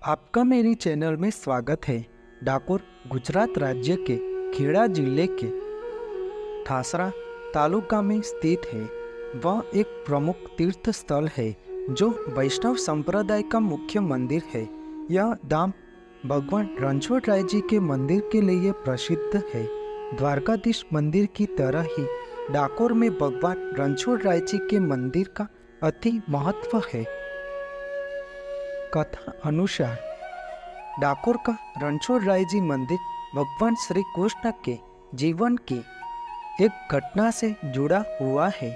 आपका मेरी चैनल में स्वागत है। डाकोर गुजरात राज्य के खेड़ा जिले के ठासरा तालुका में स्थित है। वह एक प्रमुख तीर्थ स्थल है जो वैष्णव संप्रदाय का मुख्य मंदिर है। यह धाम भगवान रणछोड़राय जी के मंदिर के लिए प्रसिद्ध है। द्वारकाधीश मंदिर की तरह ही डाकोर में भगवान रणछोड़राय जी के मंदिर का अति महत्व है। कथा अनुसार डाकोर का रणछोड़राय जी मंदिर भगवान श्री कृष्ण के जीवन की एक घटना से जुड़ा हुआ है।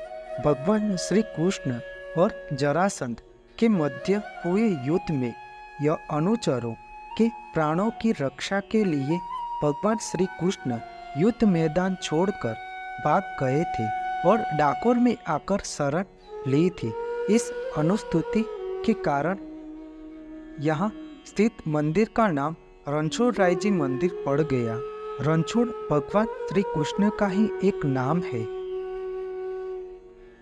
भगवान श्री कृष्ण और जरासंध के मध्य हुए युद्ध में यह अनुचरों के प्राणों की रक्षा के लिए भगवान श्री कृष्ण युद्ध मैदान छोड़कर भाग गए थे और डाकोर में आकर शरण ली थी। इस अनुस्तुति के कारण यहाँ स्थित मंदिर का नाम रणछोड़राय जी मंदिर पड़ गया। रणछोड़ भगवान श्री कृष्ण का ही एक नाम है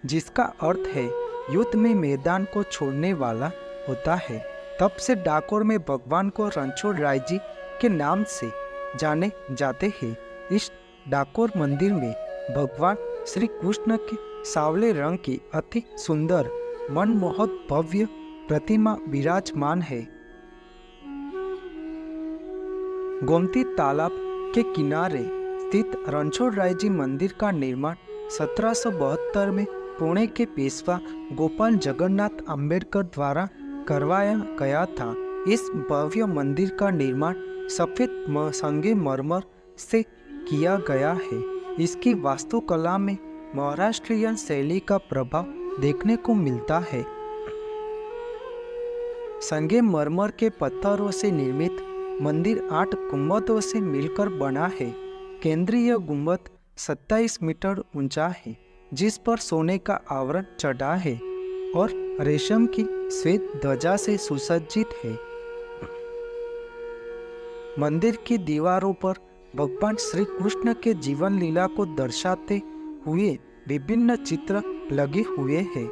जिसका अर्थ है युद्ध में मैदान को छोड़ने वाला होता है। तब से डाकोर में भगवान को रणछोड़राय जी के नाम से जाने जाते हैं। इस डाकोर मंदिर में भगवान श्री कृष्ण के सांवले रंग की अति सुंदर मनमोहक भव्य प्रतिमा विराजमान है। गोमती तालाब के किनारे स्थित रणछोड़राय जी मंदिर का निर्माण 1772 में पुणे के पेशवा गोपाल जगन्नाथ अम्बेडकर द्वारा करवाया गया था। इस भव्य मंदिर का निर्माण सफेद संगमरमर से किया गया है। इसकी वास्तुकला में महाराष्ट्रीयन शैली का प्रभाव देखने को मिलता है। संगमरमर के पत्थरों से निर्मित मंदिर 8 गुंबदों से मिलकर बना है। केंद्रीय गुंबद 27 मीटर ऊंचा है जिस पर सोने का आवरण चढ़ा है और रेशम की श्वेत ध्वजा से सुसज्जित है। मंदिर की दीवारों पर भगवान श्री कृष्ण के जीवन लीला को दर्शाते हुए विभिन्न चित्र लगे हुए हैं।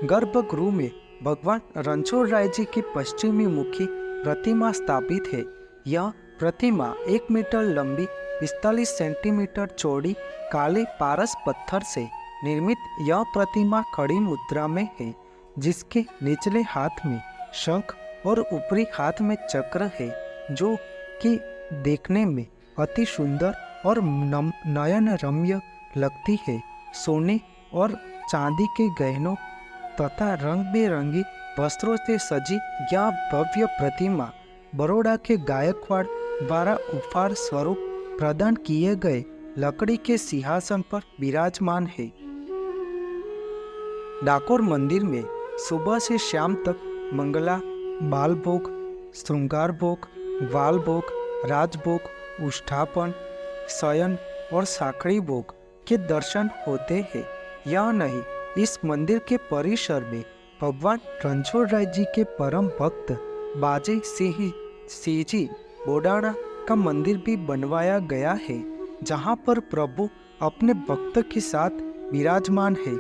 गर्भगृह में भगवान रणछोड़राय जी की पश्चिमी मुखी प्रतिमा स्थापित है। यह प्रतिमा 1 मीटर लंबी 45 सेंटीमीटर चौड़ी काले पारस पत्थर से निर्मित यह प्रतिमा खड़ी मुद्रा में है जिसके निचले हाथ में शंख और ऊपरी हाथ में चक्र है जो कि देखने में अति सुंदर और नयन रम्य लगती है। सोने और चांदी के गहनों तथा रंग बेरंगी वस्त्रों से सजी यह भव्य प्रतिमा बड़ौदा के गायकवाड़ द्वारा उपहार स्वरूप प्रदान किए गए लकड़ी के सिंहासन पर विराजमान है। डाकोर मंदिर में सुबह से शाम तक मंगला, बालभोग, श्रृंगार भोग, ग्वाल भोग, राजभोग, उष्ठापन, शयन और साखड़ी भोग के दर्शन होते हैं। यह नहीं, इस मंदिर के परिसर में भगवान रणछोड़राय जी के परम भक्त बाजे सिंह जी बोडाणा का मंदिर भी बनवाया गया है जहां पर प्रभु अपने भक्त के साथ विराजमान है।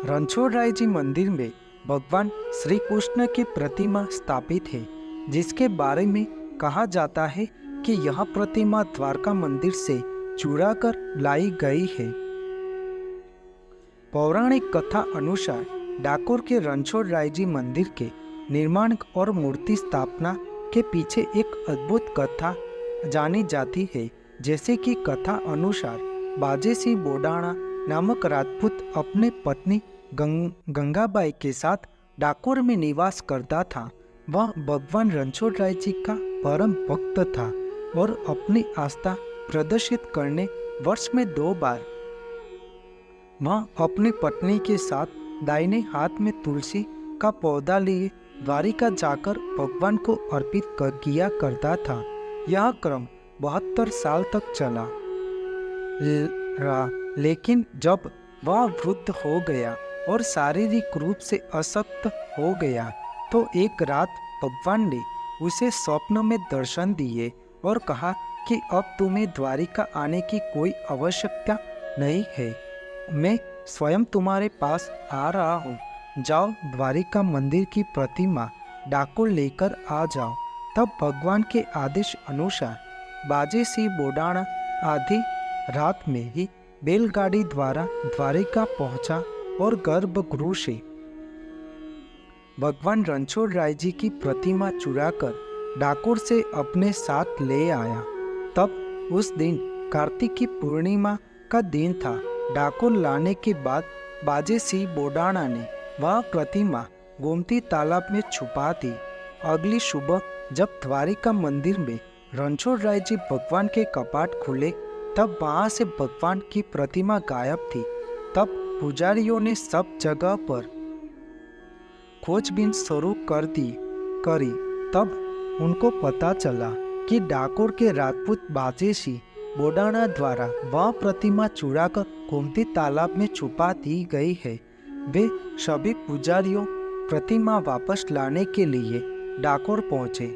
रणछोड़राय जी मंदिर में भगवान श्री कृष्ण की प्रतिमा स्थापित है जिसके बारे में कहा जाता है कि यह प्रतिमा द्वारका मंदिर से चुरा कर लाई गई है। पौराणिक कथा अनुसार डाकोर के रणछोड़राय जी मंदिर के निर्माण और मूर्ति स्थापना के पीछे एक अद्भुत कथा जानी जाती है। जैसे कि कथा अनुसार बाजे सिंह बोडाणा नामक राजपूत अपने पत्नी गंगाबाई के साथ डाकोर में निवास करता था। वह भगवान रणछोड़राय जी का परम भक्त था और अपनी आस्था प्रदर्शित करने वर्ष में 2 बार वह अपनी पत्नी के साथ दाहिने हाथ में तुलसी का पौधा लिए द्वारिका जाकर भगवान को अर्पित किया करता था। यह क्रम 72 साल तक चला लेकिन जब वह वृद्ध हो गया और शारीरिक रूप से अशक्त हो गया तो एक रात भगवान ने उसे स्वप्न में दर्शन दिए और कहा कि अब तुम्हें द्वारिका आने की कोई आवश्यकता नहीं है, मैं स्वयं तुम्हारे पास आ रहा हूँ। जाओ द्वारिका मंदिर की प्रतिमा डाकोर लेकर आ जाओ। तब भगवान के आदेश अनुसार बाजे सिंह बोडाणा आधी रात में ही बैलगाड़ी द्वारा द्वारिका पहुंचा और गर्भगृह से भगवान रणछोड़ राय जी की प्रतिमा चुराकर डाकोर से अपने साथ ले आया। तब उस दिन कार्तिक की पूर्णिमा का दिन था। डाकोर लाने के बाद बाजे सिंह बोडाणा ने वह प्रतिमा गोमती तालाब में छुपा दी। अगली सुबह जब द्वारिका मंदिर में रणछोड़ राय जी भगवान के कपाट खुले तब वहां से भगवान की प्रतिमा गायब थी। तब पुजारियों ने सब जगह पर खोजबीन शुरू करी। तब उनको पता चला कि डाकोर के राजपूत बाजे सिंह बोडाणा द्वारा वह प्रतिमा चुराकर गोमती तालाब में छुपा दी गई है। वे सभी पुजारियों प्रतिमा वापस लाने के लिए डाकोर पहुंचे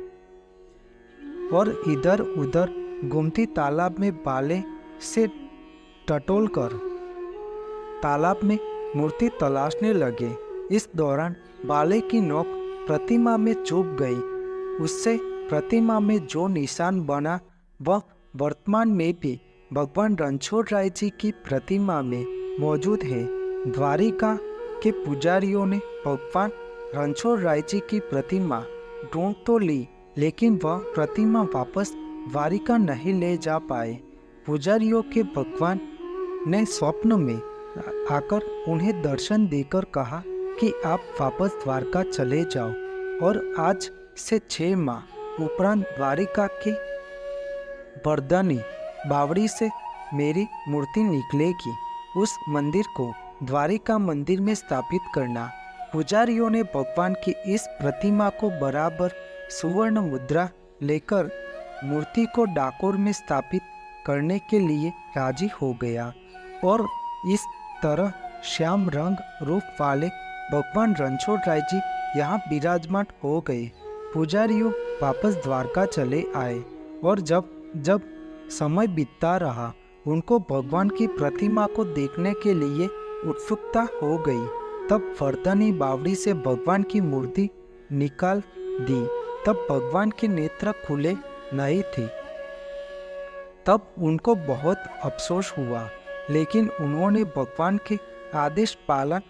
और इधर उधर गोमती तालाब में बाले से टटोलकर तालाब में मूर्ति तलाशने लगे। इस दौरान बाले की नोक प्रतिमा में चुभ गई। उससे प्रतिमा में जो निशान बना वह वर्तमान में भी भगवान रणछोड़ राय जी की प्रतिमा में मौजूद है। द्वारिका के पुजारियों ने भगवान रणछोड़ राय जी की प्रतिमा ढूंढ तो ली, लेकिन वह प्रतिमा वापस द्वारिका नहीं ले जा पाए। पुजारियों के भगवान ने स्वप्न में आकर उन्हें दर्शन देकर कहा कि आप वापस द्वारका चले जाओ और आज से 6 माह उपरांत द्वारिका की बरदानी बावड़ी से मेरी मूर्ति निकलेगी। उस मंदिर को द्वारिका मंदिर में स्थापित करना। पुजारियों ने भगवान की इस प्रतिमा को बराबर सुवर्ण मुद्रा लेकर मूर्ति को डाकोर में स्थापित करने के लिए राजी हो गया और इस तरह श्याम रंग रूप वाले भगवान रणछोड़ राय जी यहाँ विराजमान हो गए। पुजारियों वापस द्वारका चले आए और जब समय बीतता रहा उनको भगवान की प्रतिमा को देखने के लिए उत्सुकता हो गई। तब वरदानी बावड़ी से भगवान की मूर्ति निकाल दी। तब भगवान के नेत्र खुले नहीं थे। तब उनको बहुत अफसोस हुआ, लेकिन उन्होंने भगवान के आदेश पालन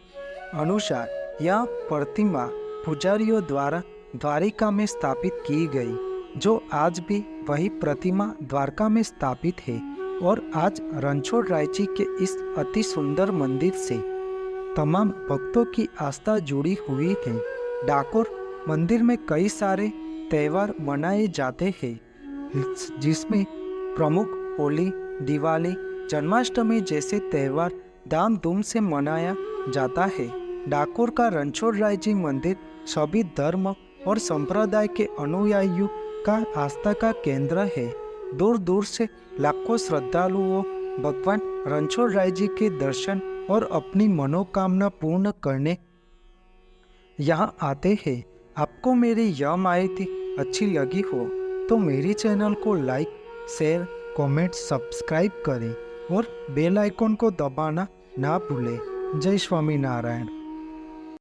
अनुसार यह प्रतिमा पुजारियों द्वारा द्वारिका में स्थापित की गई, जो आज भी वही प्रतिमा द्वारका में स्थापित है। और आज रणछोड़ राय जी के इस अति सुंदर मंदिर से तमाम भक्तों की आस्था जुड़ी हुई है। डाकोर मंदिर में कई सारे त्यौहार मनाए जाते हैं, जिसमें प्रमुख होली, दिवाली, जन्माष्टमी जैसे त्यौहार धामधूम से मनाया जाता है। डाकोर का रणछोड़ राय जी मंदिर सभी धर्म और संप्रदाय के अनुयायियों का आस्था का केंद्र है। दूर दूर से लाखों श्रद्धालुओं भगवान रणछोड़ राय जी के दर्शन और अपनी मनोकामना पूर्ण करने यहाँ आते हैं। आपको मेरी यह माहिती अच्छी लगी हो तो मेरी चैनल को लाइक, शेयर, कमेंट, सब्सक्राइब करें और बेल आइकन को दबाना ना भूलें। जय स्वामीनारायण।